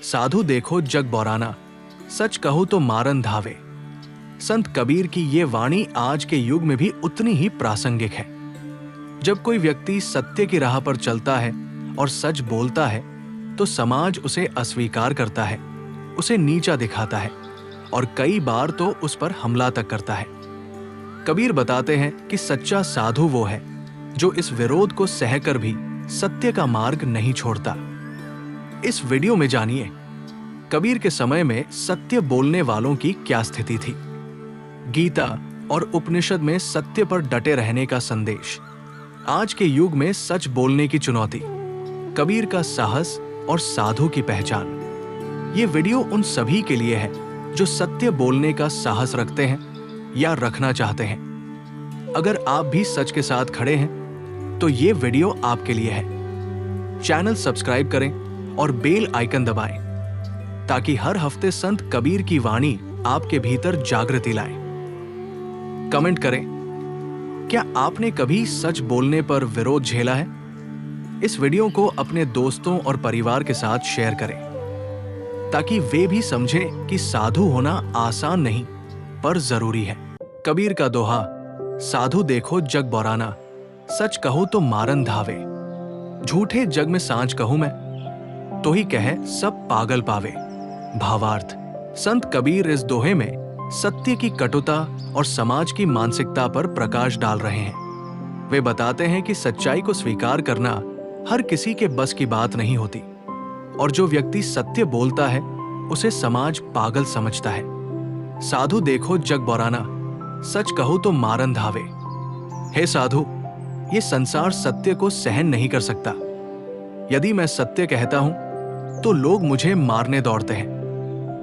साधु देखो जग बौराना, सच कहो तो मारन धावे। संत कबीर की ये वाणी आज के युग में भी उतनी ही प्रासंगिक है। जब कोई व्यक्ति सत्य की राह पर चलता है और सच बोलता है तो समाज उसे अस्वीकार करता है, उसे नीचा दिखाता है और कई बार तो उस पर हमला तक करता है। कबीर बताते हैं कि सच्चा साधु वो है जो इस विरोध को सहकर भी सत्य का मार्ग नहीं छोड़ता। इस वीडियो में जानिए कबीर के समय में सत्य बोलने वालों की क्या स्थिति थी। गीता और उपनिषद में सत्य पर डटे रहने का संदेश, आज के युग में सच बोलने की चुनौती, कबीर का साहस और साधु की पहचान। ये वीडियो उन सभी के लिए है जो सत्य बोलने का साहस रखते हैं या रखना चाहते हैं। अगर आप भी सच के साथ खड़े हैं तो ये वीडियो आपके लिए है। चैनल सब्सक्राइब करें और बेल आइकन दबाएं ताकि हर हफ्ते संत कबीर की वाणी आपके भीतर जागृति लाए। कमेंट करें, क्या आपने कभी सच बोलने पर विरोध झेला है? इस वीडियो को अपने दोस्तों और परिवार के साथ शेयर करें ताकि वे भी समझें कि साधु होना आसान नहीं पर जरूरी है। कबीर का दोहा, साधु देखो जग बौराना, सच कहो तो मारन धावे। झूठे जग में सांझ कहूं मैं, तो ही कहे सब पागल पावे। भावार्थ, संत कबीर इस दोहे में सत्य की कटुता और समाज की मानसिकता पर प्रकाश डाल रहे हैं। वे बताते हैं कि सच्चाई को स्वीकार करना हर किसी के बस की बात नहीं होती और जो व्यक्ति सत्य बोलता है उसे समाज पागल समझता है। साधु देखो जग बौराना, सच कहो तो मारन धावे। हे साधु, ये संसार सत्य को सहन नहीं कर सकता। यदि मैं सत्य कहता हूं तो लोग मुझे मारने दौड़ते हैं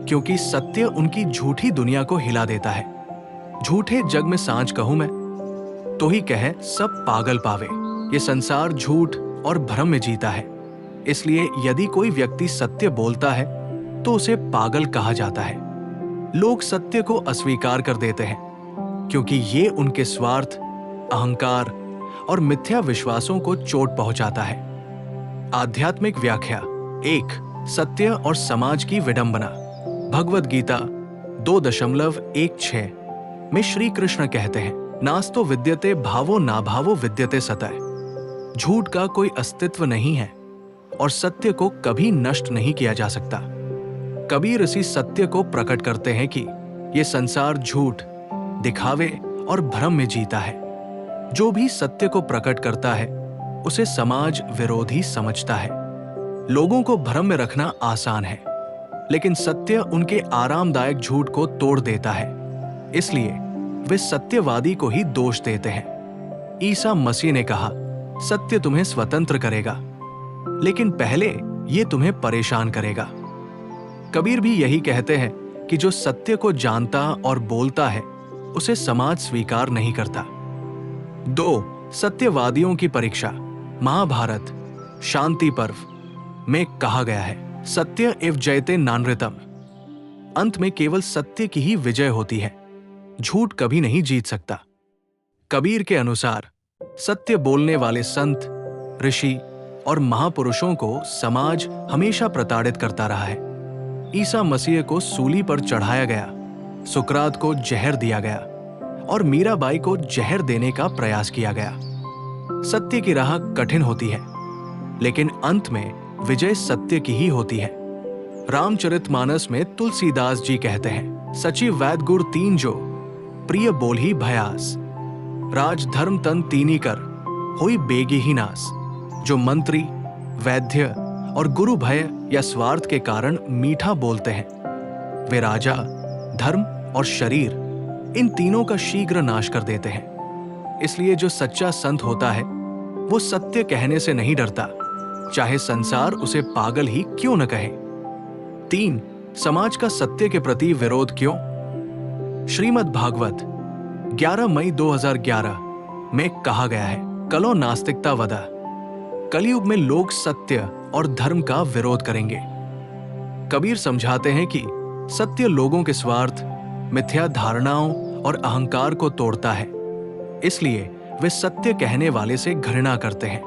क्योंकि सत्य उनकी झूठी दुनिया को हिला देता है। झूठे जग में सांझ कहूं मैं, तो ही कहे सब पागल पावे। ये संसार झूठ और भ्रम में जीता है, इसलिए यदि कोई व्यक्ति सत्य बोलता है तो उसे पागल कहा जाता है। लोग सत्य को अस्वीकार कर देते हैं क्योंकि ये उनके स्वार्थ, अहंकार और मिथ्या विश्वासों को चोट पहुंचाता है। आध्यात्मिक व्याख्या 1. सत्य और समाज की विडंबना। भगवद गीता 2.16 में श्री कृष्ण कहते हैं, नास्तो विद्यते भावो ना भावो विद्यते सतः। झूठ का कोई अस्तित्व नहीं है और सत्य को कभी नष्ट नहीं किया जा सकता। कबीर इसी सत्य को प्रकट करते हैं कि ये संसार झूठ, दिखावे और भ्रम में जीता है। जो भी सत्य को प्रकट करता है उसे समाज विरोधी समझता है। लोगों को भ्रम में रखना आसान है, लेकिन सत्य उनके आरामदायक झूठ को तोड़ देता है, इसलिए वे सत्यवादी को ही दोष देते हैं। ईसा मसीह ने कहा, सत्य तुम्हें स्वतंत्र करेगा, लेकिन पहले ये तुम्हें परेशान करेगा। कबीर भी यही कहते हैं कि जो सत्य को जानता और बोलता है उसे समाज स्वीकार नहीं करता। 2. सत्यवादियों की परीक्षा। महाभारत शांति पर्व में कहा गया है, सत्य एव जयते नानृतम। अंत में केवल सत्य की ही विजय होती है, झूठ कभी नहीं जीत सकता। कबीर के अनुसार सत्य बोलने वाले संत, ऋषि और महापुरुषों को समाज हमेशा प्रताड़ित करता रहा है। ईसा मसीह को सूली पर चढ़ाया गया, सुकरात को जहर दिया गया और मीराबाई को जहर देने का प्रयास किया गया। सत्य की राह कठिन होती है, लेकिन अंत में विजय सत्य की ही होती है। रामचरितमानस में तुलसीदास जी कहते हैं, सचिव वैद गुर तीन जो, प्रिय बोल ही भयास। राज धर्म तन तीनी कर, होई बेगी ही नास। जो मंत्री, वैद्य और गुरु भय या स्वार्थ के कारण मीठा बोलते हैं, वे राजा, धर्म और शरीर, इन तीनों का शीघ्र नाश कर देते हैं। इसलिए जो सच्चा संत होता है वो सत्य कहने से नहीं डरता, चाहे संसार उसे पागल ही क्यों न कहे। 3. समाज का सत्य के प्रति विरोध क्यों। श्रीमद् भागवत 11 मई 2011 में कहा गया है, कलो नास्तिकता वदा। कलयुग में लोग सत्य और धर्म का विरोध करेंगे। कबीर समझाते हैं कि सत्य लोगों के स्वार्थ, मिथ्या धारणाओं और अहंकार को तोड़ता है, इसलिए वे सत्य कहने वाले से घृणा करते हैं।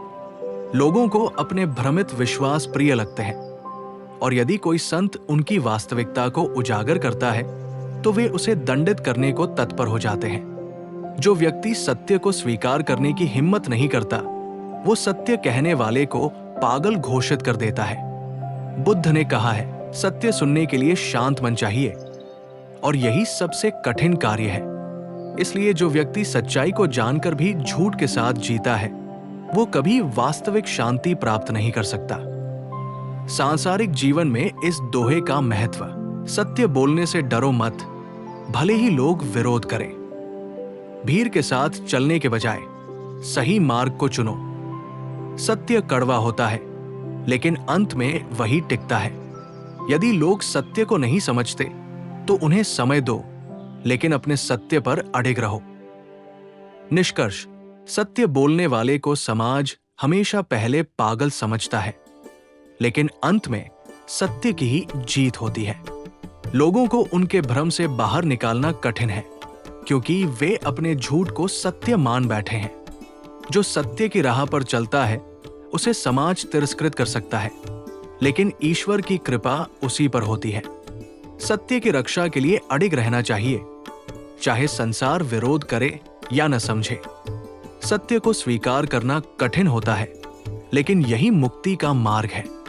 लोगों को अपने भ्रमित विश्वास प्रिय लगते हैं और यदि कोई संत उनकी वास्तविकता को उजागर करता है तो वे उसे दंडित करने को तत्पर हो जाते हैं। जो व्यक्ति सत्य को स्वीकार करने की हिम्मत नहीं करता, वो सत्य कहने वाले को पागल घोषित कर देता है। बुद्ध ने कहा है, सत्य सुनने के लिए शांत मन चाहिए, और यही सबसे कठिन कार्य है। इसलिए जो व्यक्ति सच्चाई को जानकर भी झूठ के साथ जीता है, वो कभी वास्तविक शांति प्राप्त नहीं कर सकता। सांसारिक जीवन में इस दोहे का महत्व, सत्य बोलने से डरो मत, भले ही लोग विरोध करें। भीड़ के साथ चलने के बजाय सही मार्ग को चुनो। सत्य कड़वा होता है, लेकिन अंत में वही टिकता है। यदि लोग सत्य को नहीं समझते तो उन्हें समय दो, लेकिन अपने सत्य पर अडिग रहो। निष्कर्ष, सत्य बोलने वाले को समाज हमेशा पहले पागल समझता है, लेकिन अंत में सत्य की ही जीत होती है। लोगों को उनके भ्रम से बाहर निकालना कठिन है, क्योंकि वे अपने झूठ को सत्य मान बैठे हैं। जो सत्य की राह पर चलता है उसे समाज तिरस्कृत कर सकता है, लेकिन ईश्वर की कृपा उसी पर होती है। सत्य की रक्षा के लिए अडिग रहना चाहिए, चाहे संसार विरोध करे या न समझे। सत्य को स्वीकार करना कठिन होता है, लेकिन यही मुक्ति का मार्ग है।